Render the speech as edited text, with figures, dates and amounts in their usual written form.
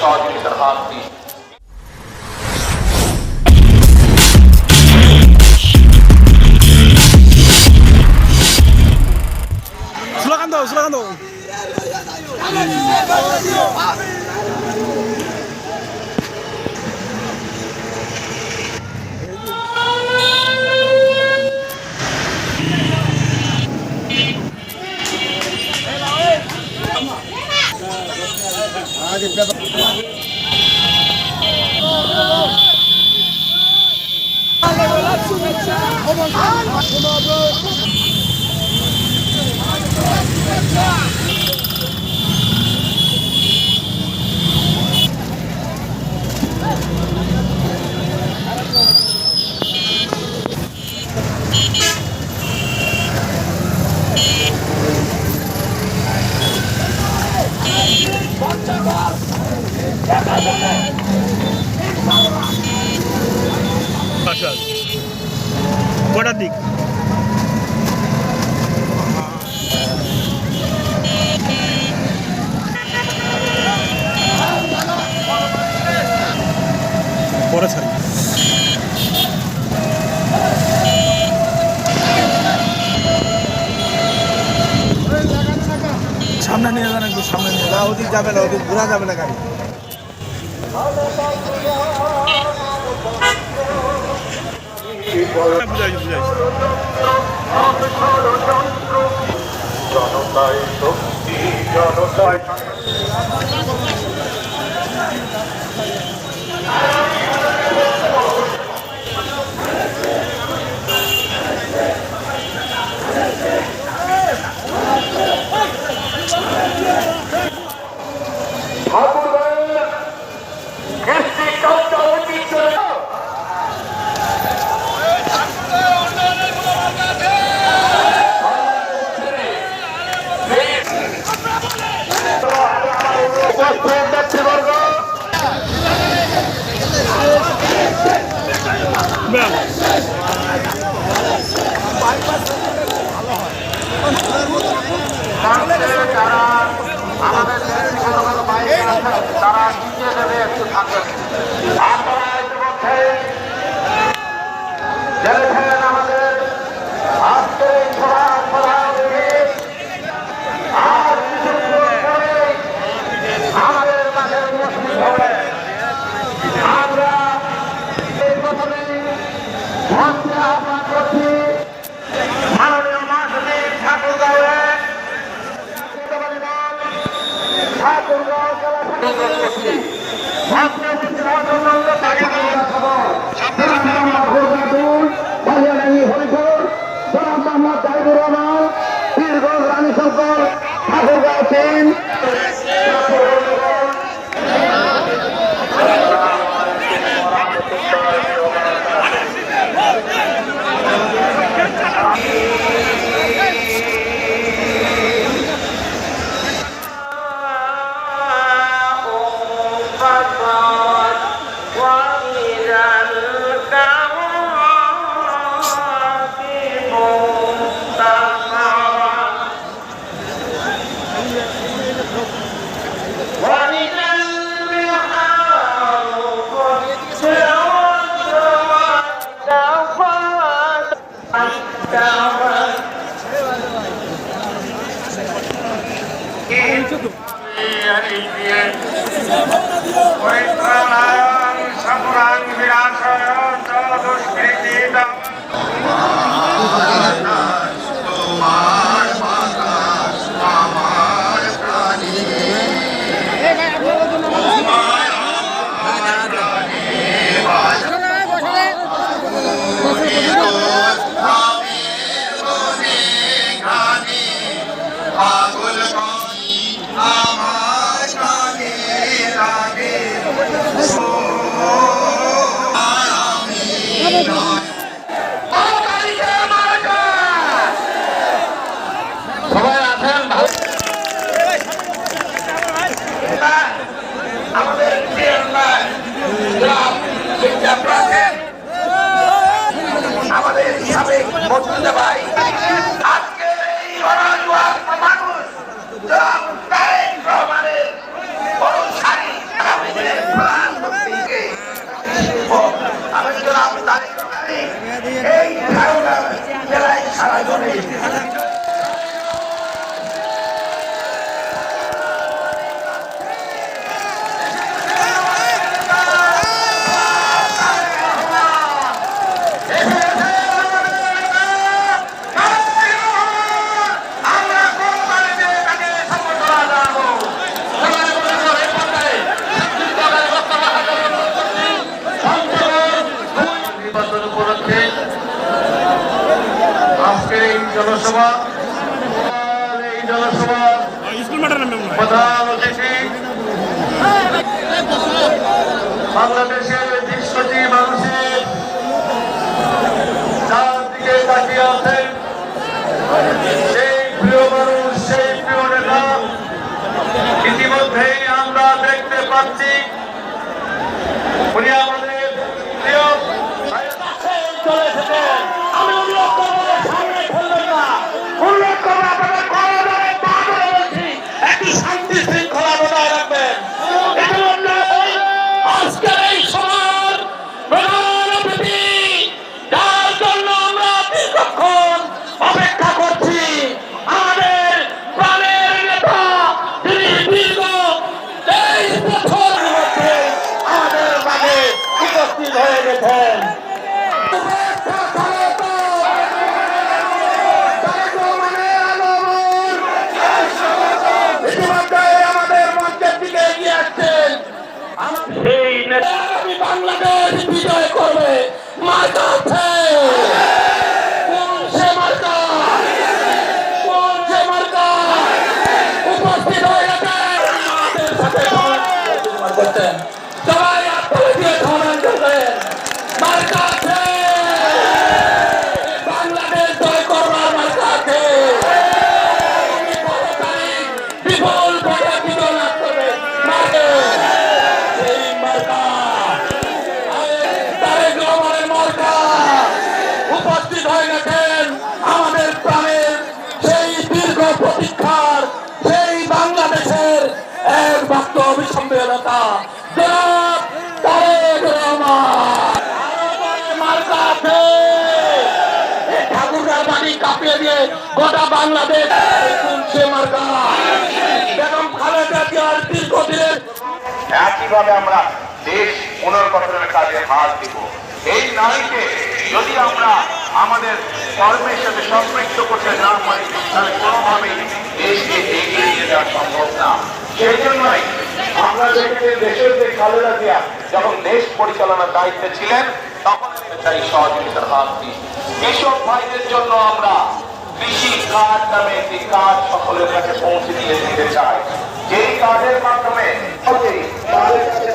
সহযোগিতার হাত দিন। স্লোগান দাও, স্লোগান দাও। কটার দিক? পরে ছাড়ি। সামনে নিয়ে যান, একটু সামনে নিয়ে যান। ওদিক যাবে না, ওদিক ঘোরা যাবে না গাড়ি। বুঝাই বুঝাই। জনতায় শক্তি, জনতায় তারা নিচে নেমে একটু থাকবেন। আপনারা ইতিমধ্যে জেনেছেন আমাদের আজকের এই সভার প্রধান অতিথি আর কিছুক্ষণ পরে আমাদের মাঝে উপস্থিত হবে। আমরা এই প্রথমে মঞ্চে আহ্বান করছি মাননীয় মহাসচিব ঠাকুরগাঁওয়ের ঠাকুরগাঁও জেলা করছি হরিপুর জনাব মোহাম্মদ জাহিদুর রহমান, পীরগঞ্জ রানী শঙ্কর, ঠাকুরগাঁও 3। আমাদের এই ধারণা জেলায় সারা জনে আজকের এই জনসভা প্রধান অতিথি বাংলাদেশের 20 কোটি মানুষের যার দিকে তাকিয়ে আছেন সেই প্রিয় মানুষ, সেই প্রিয় নেতা ইতিমধ্যেই আমরা দেখতে পাচ্ছি উনি আমাদের প্রিয় চলে এসেছেন। আমি অনুরোধ করবো সামনে খেলবেন না, অনুরোধ করবো আপনাদের কড়াদারে পা ধরে বলছি একটু শান্তি শৃঙ্খলা বজায় রাখবেন। আজকের এই সভার প্রধান অতিথি যার জন্য আমরা দীর্ঘক্ষণ অপেক্ষা করছি, আমাদের প্রাণের নেতা তিনি দীর্ঘ 23 বছরের মধ্যে আমাদের মাঝে উপস্থিত হয়ে গেছেন। বাংলাদেশ বিজয় করবে মার্কা আছে, কোন সে মার্কা, কোন সে মার্কা উপস্থিত হয়ে গেছে আমাদের সাথে করতেন সবাই আপনারা দিয়ে সমান করবেন। মার্কা আছে, বাংলাদেশ জয় করবার মার্কা আছে, বিপুল ভোটে বিজয় লাভ করবে মার্কা। এই মার্কা উপস্থিত হয়ে গেছেন আমাদের প্রাণের সেই দীর্ঘ প্রতীক্ষার সেই বাংলাদেশের এক ভক্ত অভিসম্মেলতা জনাব তারেক রহমান। মার্কা আছে, ঠাকুরগাঁর বাড়ি কাঁপিয়ে দিয়ে গোটা বাংলাদেশ সে মার্কা বেগম খালেদা জিয়ার দীর্ঘদিনের। একইভাবে আমরা দেশ পুনর্গঠনের কাজে হাত দিব। এই নারীকে যদি আমরা আমাদের কর্মের সাথে সম্পৃক্ত করতে না পারি তাহলে কোনোভাবেই দেশকে এগিয়ে নিয়ে যাওয়া সম্ভব না। সেই জন্যই আমরা দেখতে দেশের যে খালেদা জিয়া যখন দেশ পরিচালনার দায়িত্বে ছিলেন তখন চাই সহযোগিতার হাত দিই। এসব ভাইদের জন্য আমরা কৃষি কার্ড নামে একটি কার্ড সকলের কাছে পৌঁছে দিয়ে দিতে চাই, যেই কার্ডের মাধ্যমে তাদের কাছে